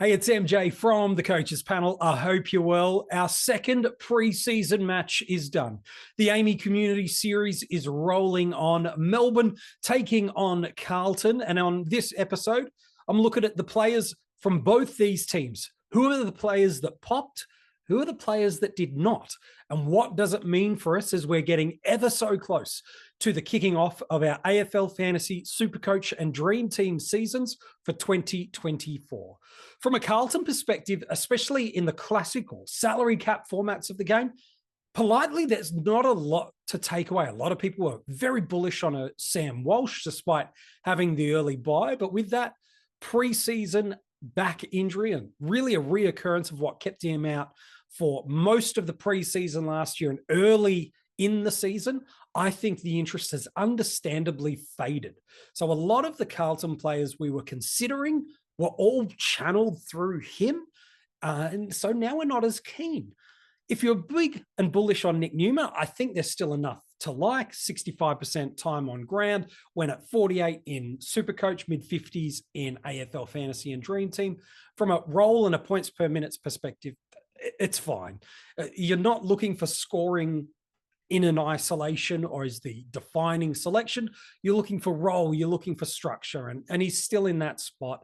Hey, it's MJ from the Coaches Panel. I hope you're well. Our second preseason match is done. The Amy Community Series is rolling on. Melbourne taking on Carlton. And on this episode, I'm looking at the players from both these teams. Who are the players that popped? Who are the players that did not? And what does it mean for us as we're getting ever so close to the kicking off of our AFLFantasy SuperCoach and DreamTeam seasons for 2024? From a Carlton perspective, especially in the classical salary cap formats of the game, politely, there's not a lot to take away. A lot of people were very bullish on a Sam Walsh, despite having the early buy. But with that preseason back injury and really a reoccurrence of what kept him out for most of the preseason last year and early in the season, I think the interest has understandably faded. So a lot of the Carlton players we were considering were all channeled through him. And so now we're not as keen. If you're big and bullish on Nick Newman, I think there's still enough to like. 65% time on ground, went at 48 in SuperCoach, mid-50s in AFL Fantasy and Dream Team. From a role and a points per minutes perspective, it's fine. You're not looking for scoring in an isolation or as the defining selection. You're looking for role, you're looking for structure, and he's still in that spot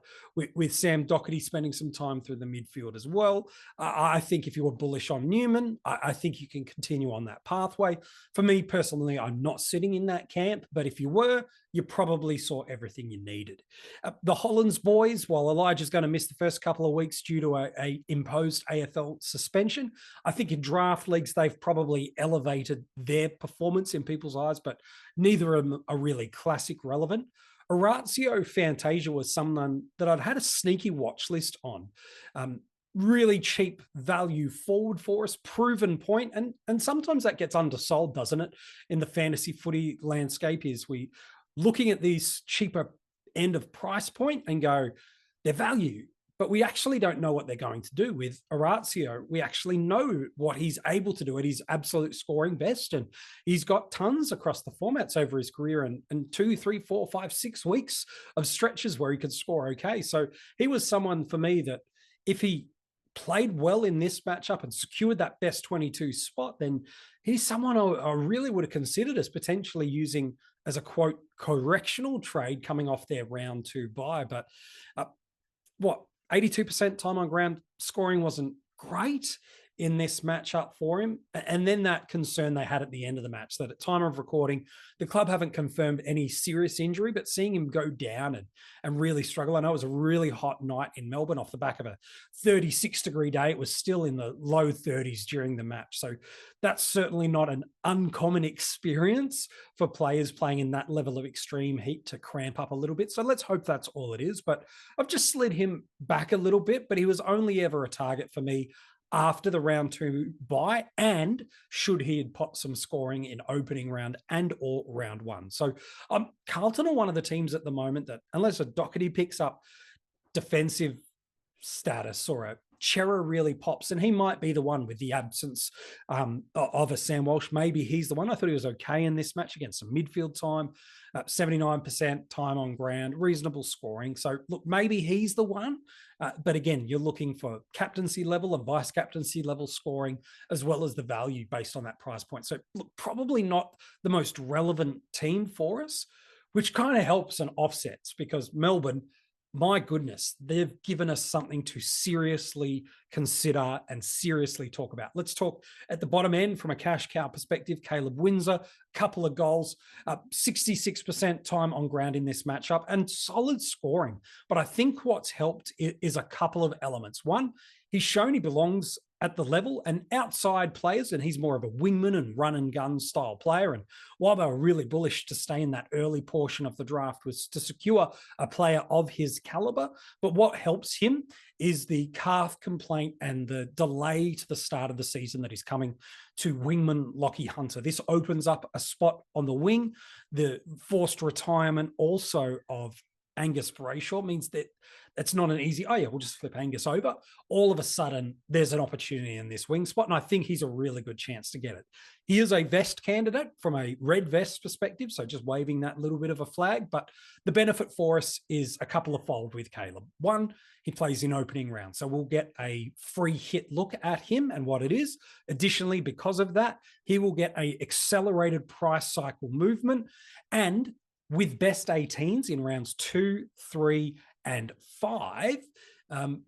with Sam Docherty spending some time through the midfield as well. I think if you were bullish on Newman, I think you can continue on that pathway. For me personally, I'm not sitting in that camp, but if you were, you probably saw everything you needed. The Hollands boys, while Elijah's going to miss the first couple of weeks due to a imposed AFL suspension, I think in draft leagues, they've probably elevated their performance in people's eyes, but neither of them are really classic relevant. Arios Fantasia was someone that I'd had a sneaky watch list on. Really cheap value forward for us, proven point, and sometimes that gets undersold, doesn't it? In the fantasy footy landscape, is we looking at these cheaper end of price point and go, their value, but we actually don't know what they're going to do. With Arios, we actually know what he's able to do at his absolute scoring best. And he's got tons across the formats over his career and 2, 3, 4, 5, 6 weeks of stretches where he could score okay. So he was someone for me that if he played well in this matchup and secured that best 22 spot, then he's someone I really would have considered as potentially using as a quote correctional trade coming off their round 2 bye. But 82% time on ground scoring wasn't great in this matchup for him. And then that concern they had at the end of the match, that at time of recording, the club haven't confirmed any serious injury, but seeing him go down and really struggle. I know it was a really hot night in Melbourne off the back of a 36-degree day. It was still in the low 30s during the match. So that's certainly not an uncommon experience for players playing in that level of extreme heat to cramp up a little bit. So let's hope that's all it is. But I've just slid him back a little bit, but he was only ever a target for me after the round 2 bye, and should he had popped some scoring in opening round and or round 1. So Carlton are one of the teams at the moment that, unless a Docherty picks up defensive status or a Chera really pops, and he might be the one with the absence of a Sam Walsh. Maybe he's the one. I thought he was okay in this match against some midfield time, 79% time on ground, reasonable scoring. So look, maybe he's the one. But again, you're looking for captaincy level and vice captaincy level scoring, as well as the value based on that price point. So look, probably not the most relevant team for us, which kind of helps and offsets, because Melbourne, my goodness, they've given us something to seriously consider and seriously talk about. Let's talk at the bottom end from a cash cow perspective. Caleb Windsor, couple of goals, 66% time on ground in this matchup and solid scoring. But I think what's helped is a couple of elements. One, he's shown he belongs at the level and outside players, and he's more of a wingman and run and gun style player. And while they were really bullish to stay in that early portion of the draft was to secure a player of his caliber. But what helps him is the calf complaint and the delay to the start of the season that is coming to wingman Lockie Hunter. This opens up a spot on the wing, the forced retirement also of Angus Brayshaw means that it's not an easy, oh yeah, we'll just flip Angus over. All of a sudden, there's an opportunity in this wing spot, and I think he's a really good chance to get it. He is a vest candidate from a red vest perspective, so just waving that little bit of a flag, but the benefit for us is a couple of fold with Caleb. One, he plays in opening round, so we'll get a free hit look at him and what it is. Additionally, because of that, he will get a accelerated price cycle movement, and with best 18s in rounds 2, 3, and 5,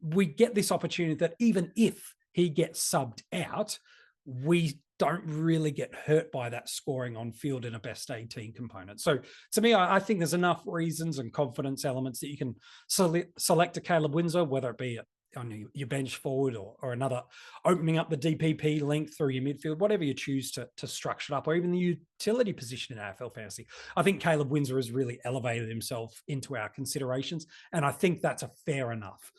we get this opportunity that even if he gets subbed out, we don't really get hurt by that scoring on field in a best 18 component. So to me, I think there's enough reasons and confidence elements that you can select a Caleb Windsor, whether it be on your bench forward or another opening up the DPP link through your midfield, whatever you choose to structure it up, or even the utility position in AFL Fantasy. I think Caleb Windsor has really elevated himself into our considerations, and I think that's a fair enough.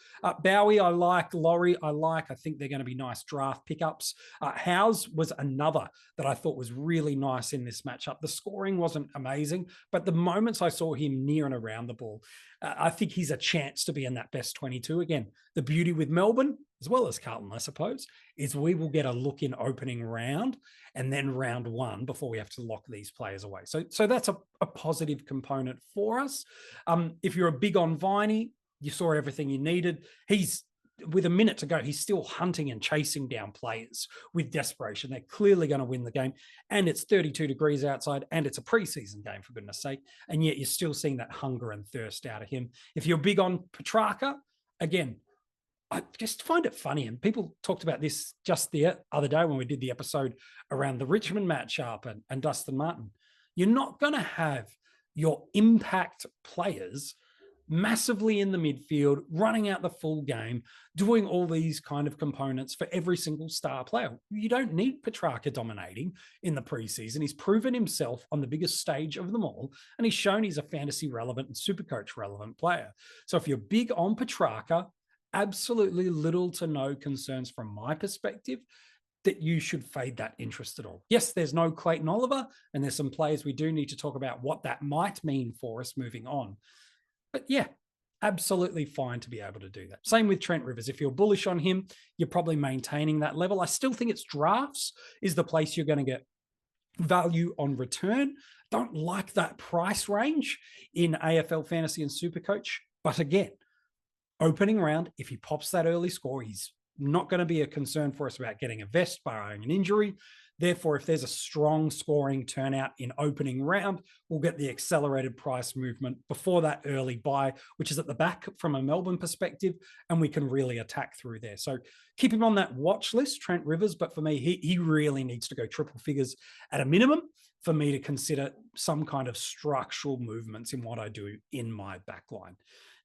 Bowie, I like. Laurie, I like. I think they're going to be nice draft pickups. Howes was another that I thought was really nice in this matchup. The scoring wasn't amazing, but the moments I saw him near and around the ball, I think he's a chance to be in that best 22. Again, the beauty with Melbourne, as well as Carlton, I suppose, is we will get a look in opening round and then round 1 before we have to lock these players away. So that's a positive component for us. If you're a big on Viney, you saw everything you needed. He's, with a minute to go, he's still hunting and chasing down players with desperation. They're clearly going to win the game, and it's 32 degrees outside, and it's a preseason game, for goodness sake, and yet you're still seeing that hunger and thirst out of him. If you're big on Petrarca, again, I just find it funny, and people talked about this just the other day when we did the episode around the Richmond matchup and Dustin Martin. You're not going to have your impact players massively in the midfield, running out the full game, doing all these kind of components for every single star player. You don't need Petrarca dominating in the preseason. He's proven himself on the biggest stage of them all, and he's shown he's a fantasy relevant and SuperCoach relevant player. So if you're big on Petrarca, absolutely little to no concerns from my perspective that you should fade that interest at all. Yes, there's no Clayton Oliver, and there's some players we do need to talk about what that might mean for us moving on. But yeah, absolutely fine to be able to do that. Same with Trent Rivers. If you're bullish on him, you're probably maintaining that level. I still think it's drafts is the place you're going to get value on return. Don't like that price range in AFL Fantasy and SuperCoach. But again, opening round, if he pops that early score, he's not going to be a concern for us about getting a vest barring an injury. Therefore, if there's a strong scoring turnout in opening round, we'll get the accelerated price movement before that early buy, which is at the back from a Melbourne perspective, and we can really attack through there. So keep him on that watch list, Trent Rivers, but for me, he really needs to go triple figures at a minimum for me to consider some kind of structural movements in what I do in my backline.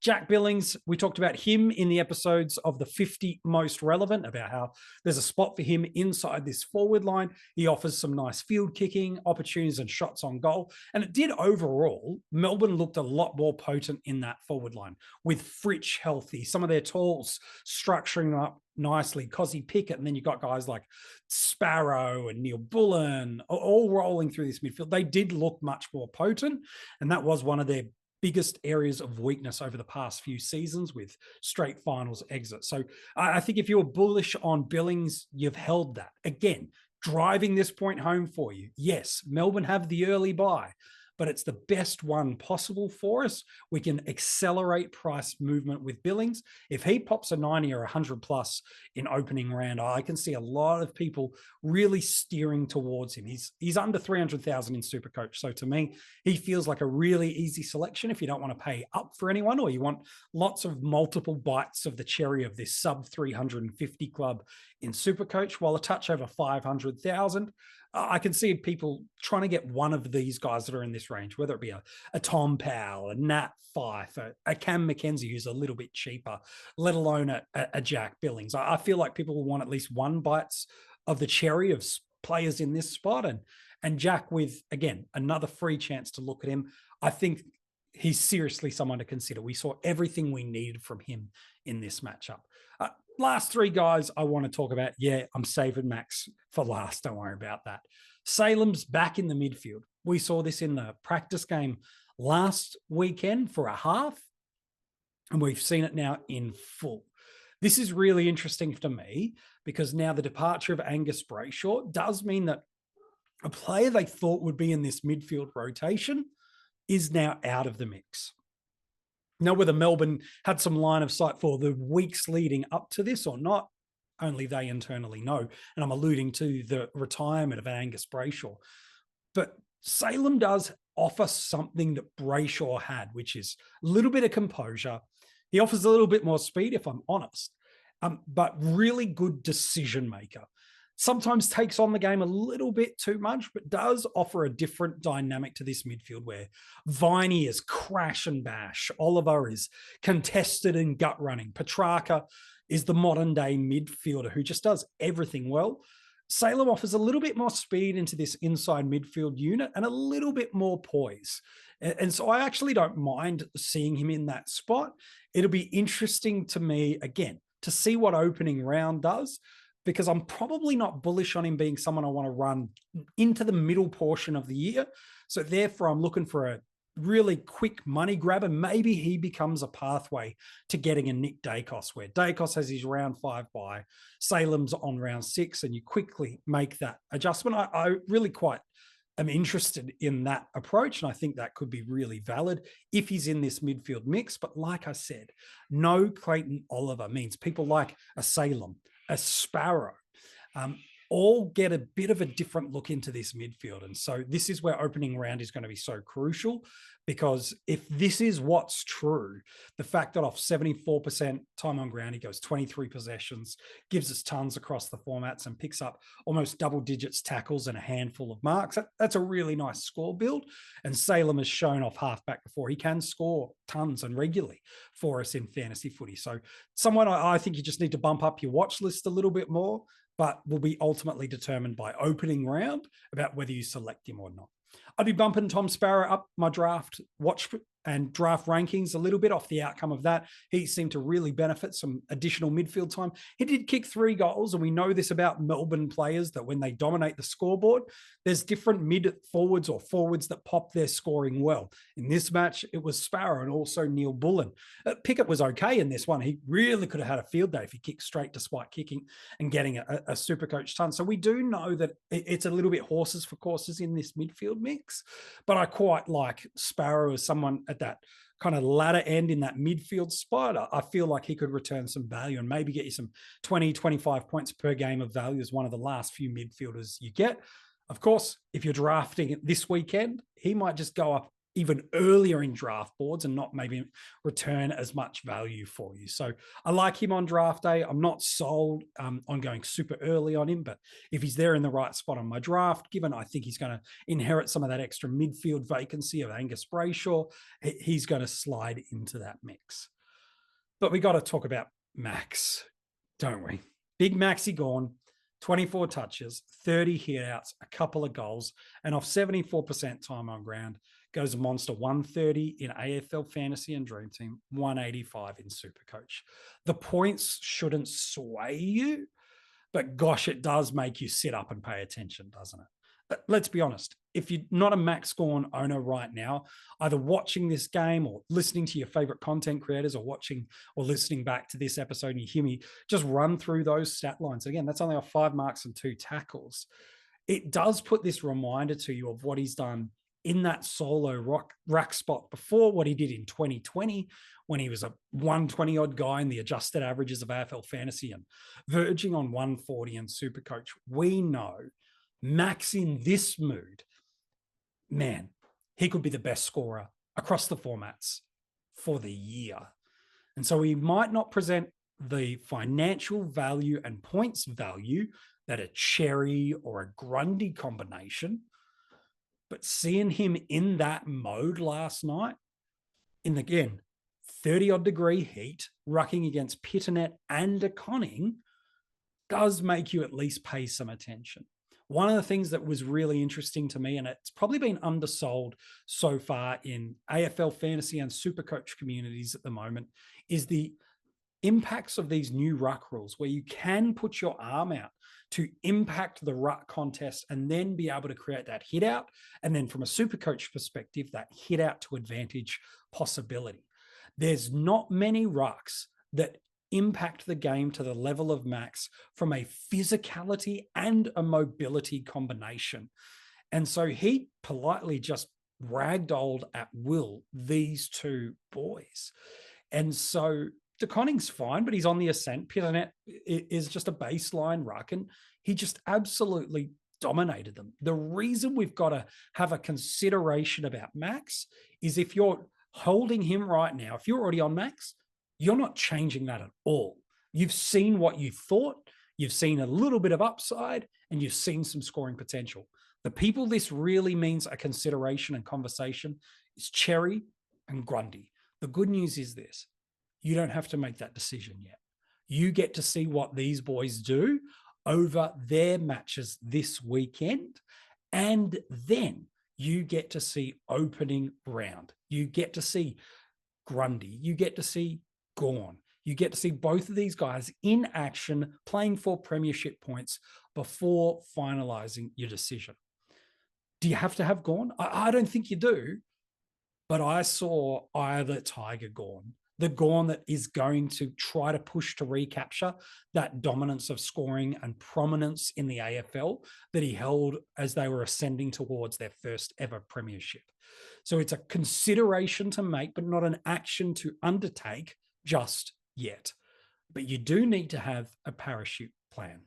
Jack Billings, we talked about him in the episodes of the 50 most relevant, about how there's a spot for him inside this forward line. He offers some nice field kicking opportunities and shots on goal. And it did overall. Melbourne looked a lot more potent in that forward line with Fritsch healthy, some of their talls structuring up nicely, Cozzy Pickett, and then you got guys like Sparrow and Neil Bullen all rolling through this midfield. They did look much more potent, and that was one of their biggest areas of weakness over the past few seasons with straight finals exit. So I think if you're bullish on Billings, you've held that. Again, driving this point home for you. Yes, Melbourne have the early buy, but it's the best one possible for us. We can accelerate price movement with Billings. If he pops a 90 or 100 plus in opening round, I can see a lot of people really steering towards him. He's under 300,000 in SuperCoach. So to me, he feels like a really easy selection if you don't want to pay up for anyone, or you want lots of multiple bites of the cherry of this sub 350 club in SuperCoach, while a touch over 500,000. I can see people trying to get one of these guys that are in this range, whether it be a Tom Powell, a Nat Fife, a Cam McKenzie, who's a little bit cheaper, let alone a Jack Billings. I feel like people will want at least one bites of the cherry of players in this spot. And Jack with, again, another free chance to look at him. I think he's seriously someone to consider. We saw everything we needed from him in this matchup. Last three guys I want to talk about. Yeah, I'm saving Max for last. Don't worry about that. Salem's back in the midfield. We saw this in the practice game last weekend for a half. And we've seen it now in full. This is really interesting to me because now the departure of Angus Brayshaw does mean that a player they thought would be in this midfield rotation is now out of the mix. Now, whether Melbourne had some line of sight for the weeks leading up to this or not, only they internally know. And I'm alluding to the retirement of Angus Brayshaw. But Salem does offer something that Brayshaw had, which is a little bit of composure. He offers a little bit more speed, if I'm honest, but really good decision maker. Sometimes takes on the game a little bit too much, but does offer a different dynamic to this midfield where Viney is crash and bash. Oliver is contested and gut running. Petrarca is the modern day midfielder who just does everything well. Salem offers a little bit more speed into this inside midfield unit and a little bit more poise. And so I actually don't mind seeing him in that spot. It'll be interesting to me, again, to see what opening round does, because I'm probably not bullish on him being someone I want to run into the middle portion of the year. So therefore, I'm looking for a really quick money grab, and maybe he becomes a pathway to getting a Nick Dacos, where Dacos has his round 5 bye, Salem's on round 6, and you quickly make that adjustment. I really quite am interested in that approach, and I think that could be really valid if he's in this midfield mix. But like I said, no Clayton Oliver means people like a Salem, a Sparrow, all get a bit of a different look into this midfield. And so this is where opening round is going to be so crucial, because if this is what's true, the fact that off 74% time on ground, he goes 23 possessions, gives us tons across the formats and picks up almost double digits tackles and a handful of marks. That's a really nice score build. And Salem has shown off halfback before. He can score tons and regularly for us in fantasy footy. So someone I think you just need to bump up your watch list a little bit more, but will be ultimately determined by opening round about whether you select him or not. I'd be bumping Tom Sparrow up my draft watch and draft rankings a little bit off the outcome of that. He seemed to really benefit some additional midfield time. He did kick 3 goals, and we know this about Melbourne players, that when they dominate the scoreboard, there's different mid forwards or forwards that pop their scoring well. In this match, it was Sparrow and also Neil Bullen. Pickett was okay in this one. He really could have had a field day if he kicked straight despite kicking and getting a SuperCoach ton. So we do know that it's a little bit horses for courses in this midfield mix, but I quite like Sparrow as someone at that kind of latter end in that midfield spot. I feel like he could return some value and maybe get you some 20, 25 points per game of value as one of the last few midfielders you get. Of course, if you're drafting it this weekend, he might just go up even earlier in draft boards and not maybe return as much value for you. So I like him on draft day. I'm not sold on going super early on him, but if he's there in the right spot on my draft, given I think he's going to inherit some of that extra midfield vacancy of Angus Brayshaw, he's going to slide into that mix. But we got to talk about Max, don't we? Big Maxi Gawn, 24 touches, 30 hitouts, a couple of goals, and off 74% time on ground, goes a monster 130 in AFL Fantasy and DreamTeam, 185 in SuperCoach. The points shouldn't sway you, but gosh, it does make you sit up and pay attention, doesn't it? But let's be honest, if you're not a Max Gawn owner right now, either watching this game or listening to your favorite content creators or watching or listening back to this episode and you hear me just run through those stat lines. Again, that's only off 5 marks and 2 tackles. It does put this reminder to you of what he's done in that solo ruck spot before, what he did in 2020 when he was a 120 odd guy in the adjusted averages of AFL Fantasy and verging on 140 in SuperCoach. We know Max in this mood, man, he could be the best scorer across the formats for the year. And so he might not present the financial value and points value that a Cherry or a Grundy combination, but seeing him in that mode last night, in again 30-odd degree heat, rucking against Pitternet and De Conning, does make you at least pay some attention. One of the things that was really interesting to me, and it's probably been undersold so far in AFL Fantasy and SuperCoach communities at the moment, is the impacts of these new ruck rules where you can put your arm out to impact the ruck contest and then be able to create that hit out. And then from a SuperCoach perspective, that hit out to advantage possibility. There's not many rucks that impact the game to the level of Max from a physicality and a mobility combination. And so he politely just ragdolled at will these two boys. And so DeConning's fine, but he's on the ascent. Pilanet is just a baseline ruck, and he just absolutely dominated them. The reason we've got to have a consideration about Max is if you're holding him right now, if you're already on Max, you're not changing that at all. You've seen what you thought, you've seen a little bit of upside, and you've seen some scoring potential. The people this really means a consideration and conversation is Cherry and Grundy. The good news is this: you don't have to make that decision yet. You get to see what these boys do over their matches this weekend, and then you get to see opening round. You get to see Grundy. You get to see Gawn. You get to see both of these guys in action playing for premiership points before finalizing your decision. Do you have to have Gawn? I don't think you do, but I saw either Tiger Gawn, the Gawn that is going to try to push to recapture that dominance of scoring and prominence in the AFL that he held as they were ascending towards their first ever premiership. So it's a consideration to make, but not an action to undertake just yet. But you do need to have a parachute plan.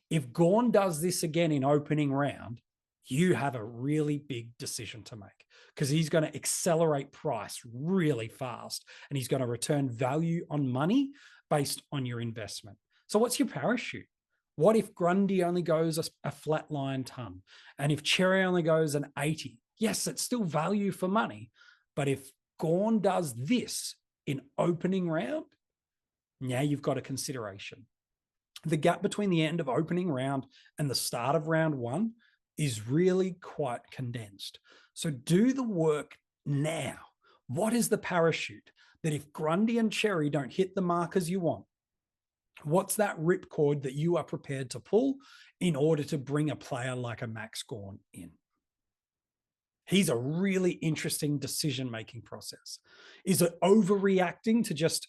If Gawn does this again in opening round, you have a really big decision to make, because he's going to accelerate price really fast and he's going to return value on money based on your investment. So what's your parachute? What if Grundy only goes a flat line ton? And if Cherry only goes an 80? Yes, it's still value for money. But if Gawn does this in opening round, now you've got a consideration. The gap between the end of opening round and the start of round one is really quite condensed. So do the work now. What is the parachute that if Grundy and Cherry don't hit the markers you want, what's that ripcord that you are prepared to pull in order to bring a player like a Max Gawn in? He's a really interesting decision-making process. Is it overreacting to just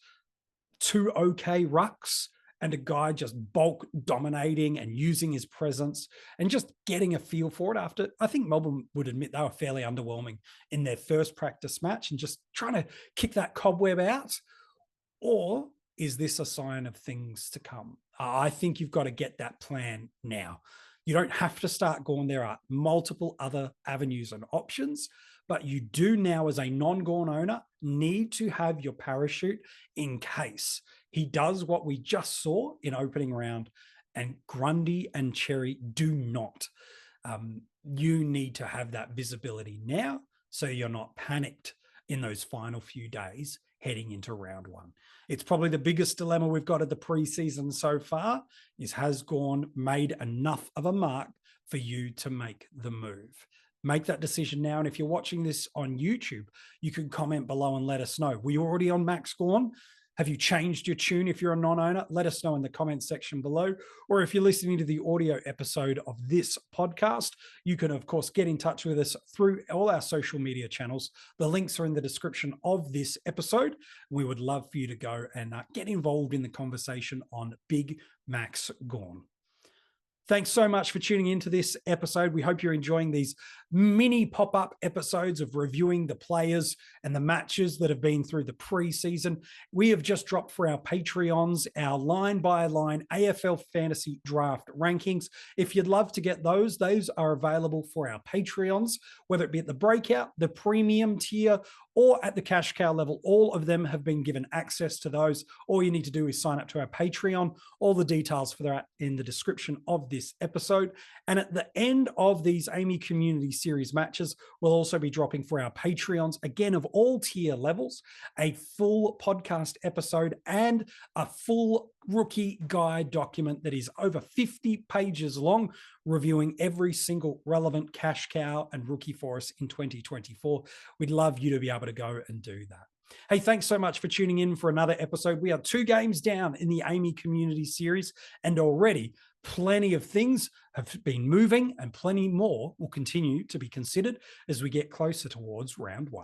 two okay rucks and a guy just bulk dominating and using his presence and just getting a feel for it after? I think Melbourne would admit they were fairly underwhelming in their first practice match and just trying to kick that cobweb out. Or is this a sign of things to come? I think you've got to get that plan now. You don't have to start Gawn. There are multiple other avenues and options, but you do now, as a non-Gawn owner, need to have your parachute in case he does what we just saw in opening round and Grundy and Cherry do not. You need to have that visibility now so you're not panicked in those final few days heading into round one. It's probably the biggest dilemma we've got at the preseason so far is, has Gawn made enough of a mark for you to make the move? Make that decision now. And if you're watching this on YouTube, you can comment below and let us know. Were you already on Max Gawn? Have you changed your tune if you're a non-owner? Let us know in the comments section below. Or if you're listening to the audio episode of this podcast, you can, of course, get in touch with us through all our social media channels. The links are in the description of this episode. We would love for you to go and get involved in the conversation on Big Max Gawn. Thanks so much for tuning into this episode. We hope you're enjoying these mini pop-up episodes of reviewing the players and the matches that have been through the preseason. We have just dropped for our Patreons our line-by-line AFL Fantasy Draft rankings. If you'd love to get those are available for our Patreons, whether it be at the breakout, the premium tier, or at the cash cow level. All of them have been given access to those. All you need to do is sign up to our Patreon. All the details for that in the description of this episode. And at the end of these Amy Community Series matches, we'll also be dropping for our Patreons, again, of all tier levels, a full podcast episode and a full rookie guide document that is over 50 pages long, reviewing every single relevant cash cow and rookie for us in 2024. We'd love you to be able to go and do that. Hey, thanks so much for tuning in for another episode. We are 2 games down in the Amy Community Series, and already plenty of things have been moving and plenty more will continue to be considered as we get closer towards round one.